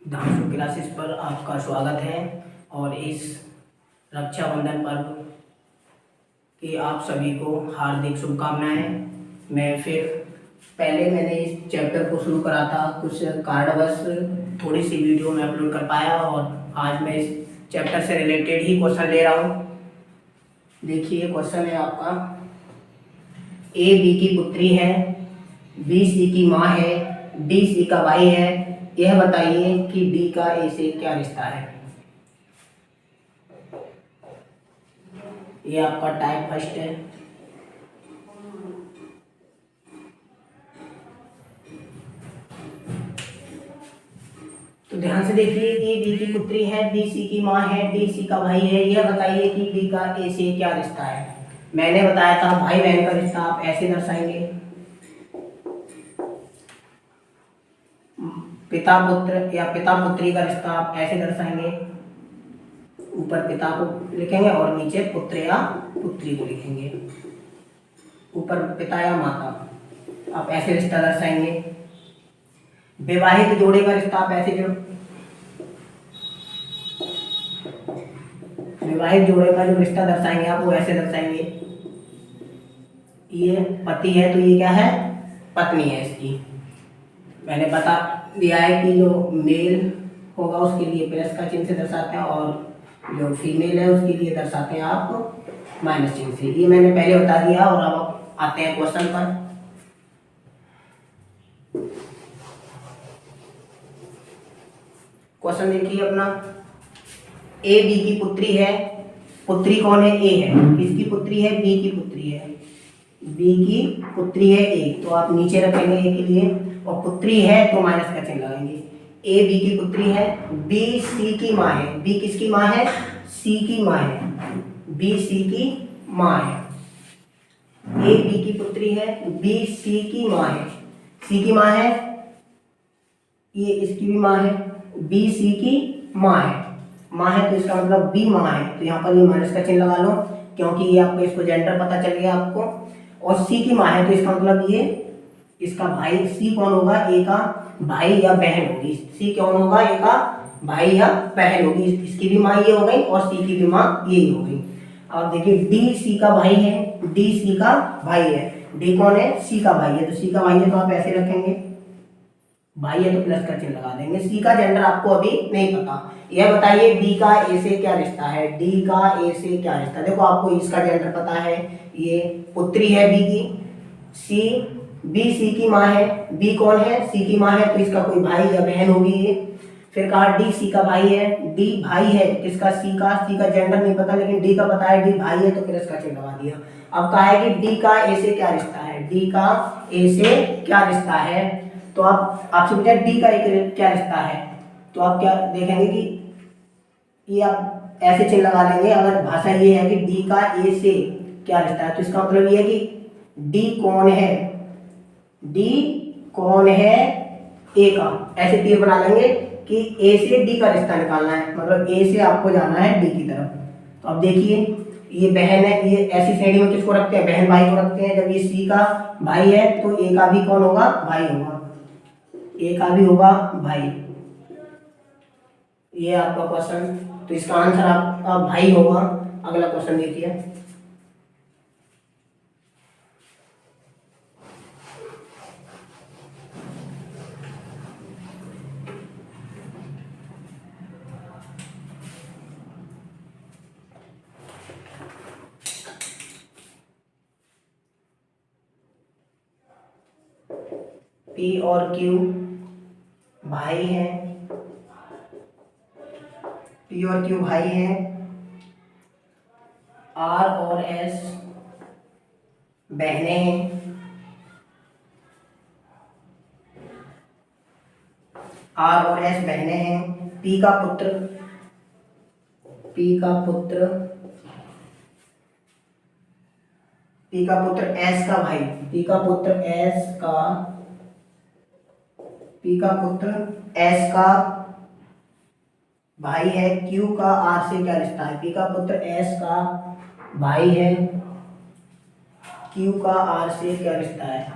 धांसू classes पर आपका स्वागत है। और इस रक्षाबंधन पर्व की आप सभी को हार्दिक शुभकामनाएं। मैं फिर पहले मैंने इस चैप्टर को शुरू करा था, कुछ कारणवश थोड़ी सी वीडियो में अपलोड कर पाया और आज मैं इस चैप्टर से रिलेटेड ही क्वेश्चन ले रहा हूँ। देखिए क्वेश्चन है आपका, ए बी की पुत्री है, बी सी की माँ है, डी सी का भाई है। यह बताइए कि डी का ए से क्या रिश्ता है। ये आपका टाइप फर्स्ट है। तो ध्यान से देखिए, ए बी की पुत्री है, बी सी की माँ है, डी सी का भाई है। यह बताइए कि डी का ए से क्या रिश्ता है। मैंने बताया था भाई बहन का रिश्ता आप ऐसे दर्शाएंगे, पिता पुत्र या पिता पुत्री का रिश्ता आप ऐसे दर्शाएंगे। ऊपर पिता को लिखेंगे और नीचे पुत्र या पुत्री को लिखेंगे। ऊपर पिता या माता, आप ऐसे रिश्ता दर्शाएंगे। विवाहित जोड़े का रिश्ता आप ऐसे विवाहित जोड़े का जो रिश्ता दर्शाएंगे आप वो ऐसे दर्शाएंगे। ये पति है तो ये क्या है, पत्नी है इसकी। मैंने बता दिया है कि जो मेल होगा उसके लिए प्लस का चिन्ह से दर्शाते हैं और जो फीमेल है उसके लिए दर्शाते हैं आप माइनस चिन्ह से। ये मैंने पहले बता दिया। और अब आते हैं क्वेश्चन पर। क्वेश्चन देखिए अपना, ए बी की पुत्री है। पुत्री कौन है, ए है। किसकी पुत्री है, बी की पुत्री है। बी की पुत्री है ए, तो आप नीचे रखेंगे ए के लिए, और पुत्री है तो माइनस का चिन्ह लगाएंगे। ए बी की पुत्री है, बी सी की माँ है। बी किसकी माँ है, सी की माँ है। बी सी की माँ है। ए बी की पुत्री है, बी सी की माँ है। सी की माँ है, ये इसकी भी माँ है। बी सी की माँ है। माँ है तो इसका मतलब बी माँ है, तो यहाँ पर ये माइनस का चिन्ह लगा लो क्योंकि ये आपको इसको जेंडर पता चल गया आपको। और सी की माँ है तो इसका मतलब ये इसका भाई। सी कौन होगा, ए का भाई या बहन होगी। सी कौन होगा, ए का भाई या बहन होगी। इसकी भी माँ ये हो गई और सी की भी माँ ये हो गई। अब देखिए डी सी का भाई है, डी सी का भाई है। डी कौन है, सी का भाई है, तो सी का भाई है तो आप ऐसे रखेंगे। भाई है तो प्लस का चिन्ह लगा देंगे। सी का जेंडर आपको अभी नहीं पता। यह बताइए डी का ए से क्या रिश्ता है। डी का ए से क्या रिश्ता, देखो आपको इसका जेंडर पता है, ये पुत्री है बी की। सी बी सी की माँ है। बी कौन है, सी की माँ है, तो इसका कोई भाई या बहन होगी ये। फिर कहा डी सी का भाई है। डी भाई है किसका, सी का। सी का जेंडर नहीं पता लेकिन डी का पता है, डी भाई है तो प्लस का चिन्ह लगा दिया। अब कहा है कि डी का ए से क्या रिश्ता है। डी का ए से क्या रिश्ता है, तो आप आपसे पूछा डी का एक क्या रिश्ता है, तो आप क्या देखेंगे कि ये आप ऐसे चिन्ह लगा लेंगे। अगर भाषा ये है कि डी का ए से क्या रिश्ता है, तो इसका मतलब ये है कि डी कौन है, डी कौन है ए का। ऐसे तीर बना लेंगे कि ए से डी का रिश्ता निकालना है, मतलब ए से आपको जाना है डी की तरफ। तो अब देखिए ये बहन है, ये ऐसी श्रेणी में किसको रखते हैं, बहन भाई को रखते हैं। जब ये सी का भाई है तो ए का भी कौन होगा, भाई होगा। ए का भी होगा भाई। ये आपका क्वेश्चन, तो इसका आंसर आपका भाई होगा। अगला क्वेश्चन देखिए, पी और क्यू भाई हैं, पी और क्यू भाई हैं। आर और एस बहनें हैं। आर और एस बहनें हैं। पी का पुत्र, पी का पुत्र, पी का पुत्र एस का भाई, पी का पुत्र एस का, पी का पुत्र एस का भाई है। क्यू का आर से क्या रिश्ता है, पी का पुत्र एस का भाई है, क्यू का आर से क्या रिश्ता है,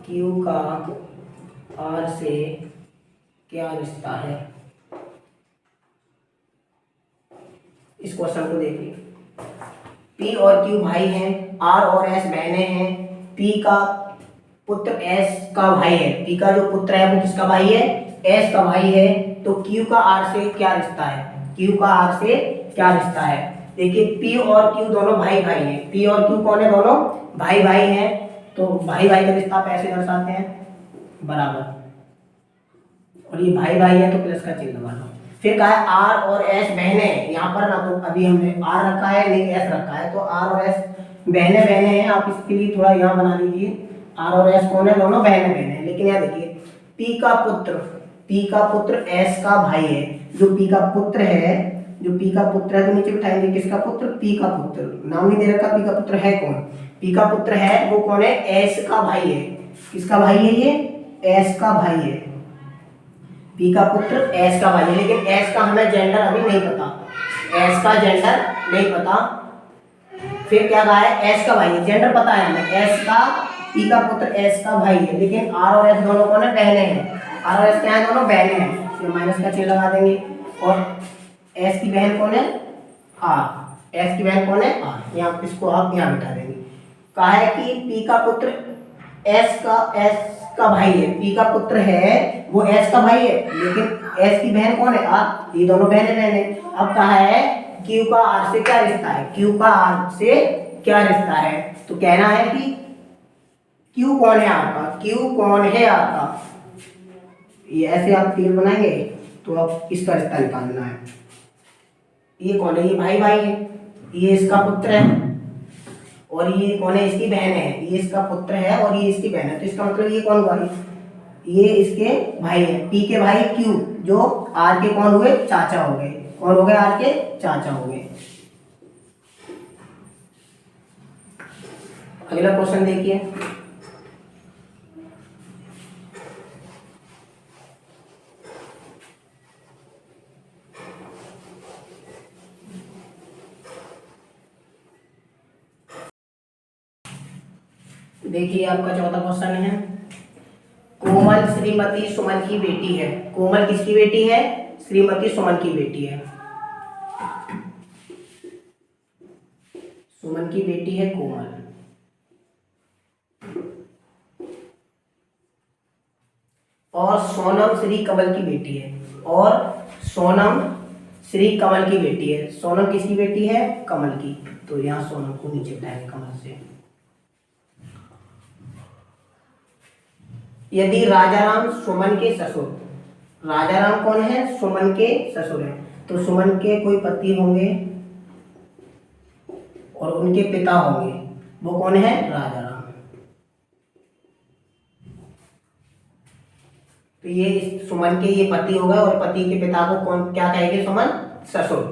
क्यू का आर से क्या रिश्ता है। इस क्वेश्चन को देखिए, P और Q भाई हैं, R और S बहनें हैं, P का पुत्र S का भाई है। P का जो पुत्र है वो किसका भाई है, S का भाई है। तो Q का R से क्या रिश्ता है, Q का R से क्या रिश्ता है। देखिए P और Q दोनों भाई भाई हैं, P और Q कौन है, दोनों भाई भाई हैं। तो भाई भाई का रिश्ता आप ऐसे दर्शाते हैं, बराबर, और ये भाई भाई है तो प्लस का चिन्ह लगा लो। फिर कहा है आर और एस बहने हैं, यहाँ पर ना तो अभी हमने आर रखा है नहीं एस रखा है, तो आर और एस बहने बहने हैं। आप इसके लिए थोड़ा यहाँ बना लीजिए, आर और एस कौन है, दोनों बहने बहने हैं। लेकिन यहाँ देखिए पी का पुत्र एस का भाई है। जो पी का पुत्र है, जो पी का पुत्र है तो नीचे बिठाएंगे किसका पुत्र, पी का पुत्र। नाम नहीं दे रखा, पी का पुत्र है कौन, पी का पुत्र है वो कौन है, एस का भाई है। किसका भाई है ये, एस का भाई है। पी का पुत्र एस का भाई है, लेकिन एस का हमें जेंडर अभी नहीं पता, एस का जेंडर नहीं पता। फिर क्या कहा है, एस का भाई है, जेंडर पता है हमें, एस का, पी का पुत्र एस का भाई है। लेकिन आर और एस दोनों कौन है, बहने हैं। आर और एस क्या है, दोनों बहने हैं, तो माइनस का चिन्ह लगा देंगे। और एस की बहन कौन है, आर, एस की बहन कौन है, आर। यहाँ इसको आप यहाँ बिठा देंगे। कहा है कि पी का पुत्र एस का भाई है, पी का पुत्र है वो एस का भाई है, लेकिन एस की बहन कौन है, आर। ये दोनों बहने बहने। अब कहा है क्यू का आर से क्या रिश्ता है, क्यू का आर से क्या रिश्ता है। तो कहना है कि क्यू कौन है आर का, क्यू कौन है आर का। ये ऐसे आप तीर बनाएंगे तो आप इसका रिश्ता निकालना है। ये कौन है, ये भाई भाई है, ये इसका पुत्र है, और ये कौन है, इसकी बहन है। ये इसका पुत्र है और ये इसकी बहन है, तो इसका मतलब ये कौन हुआ, ये इसके भाई है। पी के भाई क्यू, जो आर के कौन हुए, चाचा हो गए। कौन हो गए, आर के चाचा हो गए। अगला क्वेश्चन देखिए, देखिए आपका चौथा क्वेश्चन है, कोमल श्रीमती सुमन की बेटी है। कोमल किसकी बेटी है, श्रीमती सुमन की बेटी है। सुमन की बेटी है कोमल, और सोनम श्री कमल की बेटी है, और सोनम श्री कमल की बेटी है। सोनम किसकी बेटी है, कमल की। तो यहाँ सोनम को नीचे बिठाएंगे कमल से। यदि राजाराम सुमन के ससुर, राजाराम कौन है, सुमन के ससुर है, तो सुमन के कोई पति होंगे और उनके पिता होंगे, वो कौन है, राजाराम। तो ये सुमन के ये पति हो गए, और पति के पिता को कौन क्या कहेंगे, सुमन ससुर।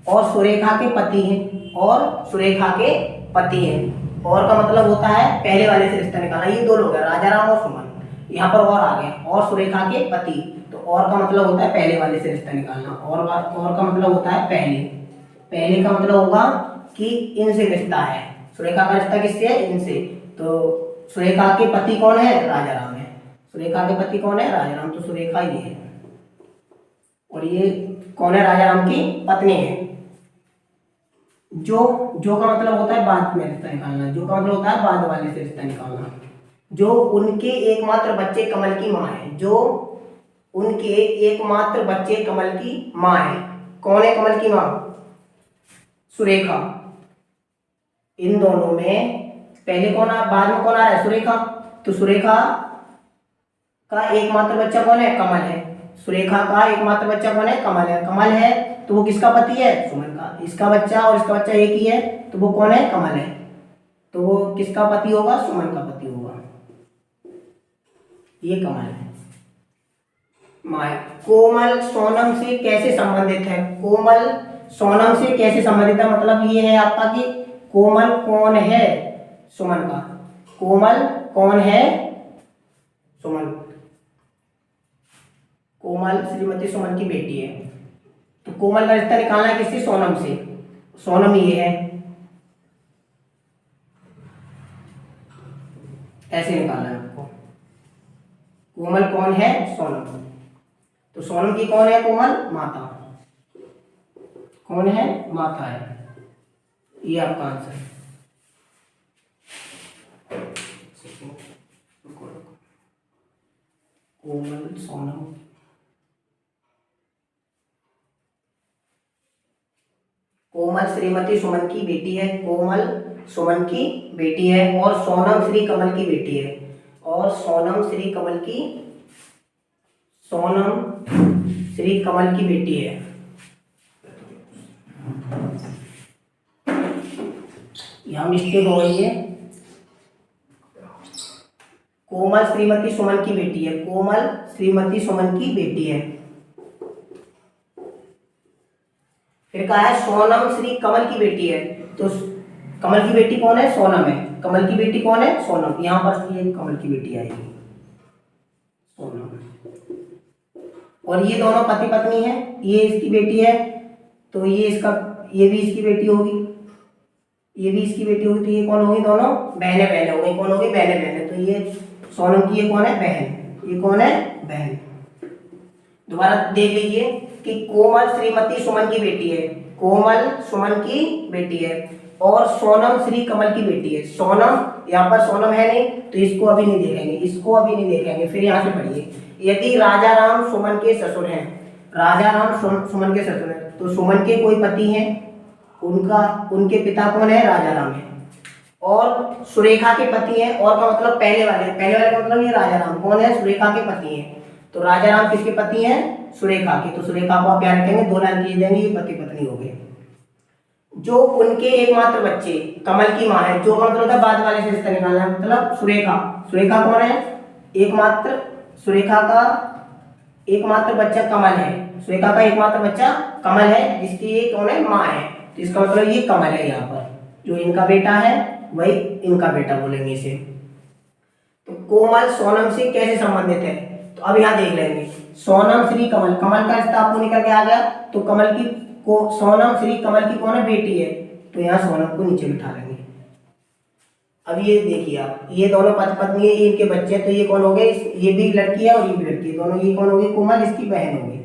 और सुरेखा के पति हैं, और सुरेखा के पति हैं। और का मतलब होता है पहले वाले से रिश्ता निकालना। ये दो लोग हैं, राजाराम और सुमन, यहाँ पर और आ गए, और सुरेखा के पति। तो और का मतलब होता है पहले वाले से रिश्ता निकालना, और का मतलब होता है पहले। पहले का मतलब होगा कि इनसे रिश्ता है, सुरेखा का रिश्ता किससे है, इनसे। तो सुरेखा के पति कौन है, राजाराम है। सुरेखा के पति कौन है, राजाराम, तो सुरेखा ये है। और ये कौन है, राजाराम की पत्नी है। जो का मतलब होता है बाद में रिश्ता निकालना, जो का मतलब होता है बाद वाले से रिश्ता निकालना। जो उनके एकमात्र बच्चे कमल की माँ है, जो उनके एकमात्र बच्चे कमल की माँ है। कौन है कमल की माँ, सुरेखा। इन दोनों में पहले कौन आ, बाद में कौन आ रहा है, सुरेखा। तो सुरेखा का एकमात्र बच्चा कौन है, कमल है। सुरेखा का एकमात्र बच्चा कौन है, कमल है। कमल है तो वो किसका पति है, सुमन का। इसका बच्चा और इसका बच्चा एक ही है, तो वो कौन है, कमल है। तो वो किसका पति होगा, सुमन का पति होगा। ये कमल है। माय कोमल सोनम से कैसे संबंधित है, कोमल सोनम से कैसे संबंधित है, मतलब ये है आपका कि कोमल कौन है, सुमन का। कोमल कौन है, सुमन। कोमल श्रीमती सुमन की बेटी है, तो कोमल का रिश्ता निकालना है किससे, सोनम से। सोनम ये है, ऐसे निकालना है आपको। कोमल कौन है, सोनम। तो सोनम की कौन है कोमल? माता। कौन है? माता है। ये आपका आंसर है। कोमल सोनम। कोमल श्रीमती सुमन की बेटी है। कोमल सुमन की बेटी है और सोनम श्री कमल की बेटी है। और सोनम श्री कमल की बेटी है। यहां मिस्टेक हो गई है। कोमल श्रीमती सुमन की बेटी है। कोमल श्रीमती सुमन की बेटी है। फिर कहा है सोनम श्री कमल की बेटी है। तो कमल की बेटी कौन है? सोनम है। कमल की बेटी कौन है? सोनम। यहां पर ये कमल की बेटी आएगी, सोनम। और ये दोनों पति पत्नी है। ये इसकी बेटी है तो ये भी इसकी बेटी होगी, ये भी इसकी बेटी होगी। तो ये कौन होगी? दोनों बहने बहने हो गई। कौन होगी? बहने बहने। तो ये सोनम की ये कौन है? बहन। ये कौन है? बहन। दोबारा देख लीजिए कि कोमल श्रीमती सुमन की बेटी है। कोमल सुमन की बेटी है और सोनम श्री कमल की बेटी है। सोनम, यहाँ पर सोनम है नहीं तो इसको अभी नहीं देखेंगे, इसको अभी नहीं देखेंगे। फिर यहाँ से पढ़िए, यदि राजा राम सुमन के ससुर हैं, राजा राम सुमन के ससुर हैं, तो सुमन के कोई पति हैं, उनके पिता कौन है? राजा राम है। और सुरेखा के पति हैं। और का मतलब पहले वाले का मतलब ये राजा राम कौन है? सुरेखा के पति हैं। तो राजा राम किसके पति हैं? सुरेखा के। तो सुरेखा को आप याद रखेंगे, 2 लाइन खींच देंगे, ये पति पत्नी हो गए। जो उनके एकमात्र बच्चे कमल की मां है, जो मतलब होता है बाद वाले से रिश्ता निकालना है, मतलब सुरेखा। सुरेखा कौन है? सुरेखा का एकमात्र बच्चा कमल है। सुरेखा का एकमात्र बच्चा कमल है, जिसकी ये कौन है? मां है। तो इसका मतलब ये कमल है। यहाँ पर जो इनका बेटा है वही इनका बेटा बोलेंगे इसे। तो कोमल सोनम से कैसे संबंधित है? तो अब यहाँ देख लेंगे, सोनम श्री कमल, कमल का रिश्ता आपको निकल के आ गया। तो सोनम श्री कमल की कौन है? बेटी है। तो यहाँ सोनम को नीचे बिठा लेंगे। अब ये देखिए आप, ये दोनों पति पत्नी है, ये इनके बच्चे हैं। तो ये कौन हो गए? ये भी लड़की है और ये भी लड़की है। दोनों ये कौन हो गई? कोमल इसकी बहन हो गई।